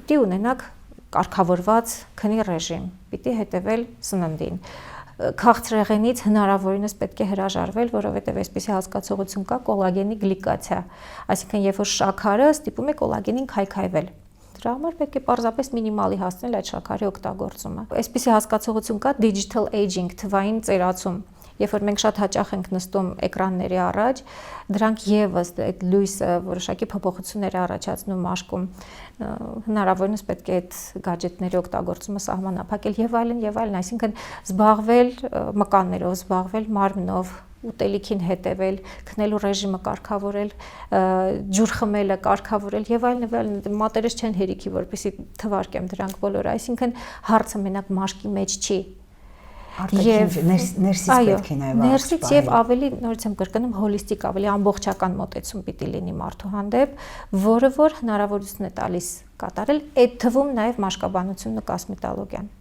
պիտի ունենաք կարգավորված քնի ռեժիմ, պիտի հետևել սննդին։ Քաղցրեղենից հնարավորինս պետք է հրաժարվել, որովհետև այսպիսի հասկացողություն կա կոլագենի գլիկացիա, այսինքն երբ որ շաքարը ստիպում է կոլագենին քայքայվել։ Դրա համար պետք է պարզապես մինիմալի հասցնել այդ շաքարի օգտագործումը։ Այսպիսի հասկացողություն կա digital aging, թվային ծերացում։ Երբ որ մենք շատ հաճախ ենք նստում էկրանների առաջ, դրանք եւս այդ լույսը որոշակի փոփոխություններ առաջացնում մաշկում, հնարավորինս պետք է այդ գadgetների օգտագործումը սահմանափակել եւ այլն, այսինքն զբաղվել մկաններով, զբաղվել մարմնով, ուտելիքին հետևել, քնելու ռեժիմը կարգավորել, ջուր խմելը կարգավորել եւ այլն, մատերս չեն հերիքի, որպեսզի թվարկեմ դրանք բոլորը, այսինքն հարցը մենակ մաշկի մեջ չի։ Եվ ներսից պետք է նաև ներսից եւ ավելի նորից եմ կրկնում հոլիստիկ, ավելի ամբողջական մոտեցում պիտի լինի մարդու հանդեպ, որը որ հնարավորություն է տալիս կատարել այդ թվում նաև մաշկաբանությունը, կոսմետոլոգիան։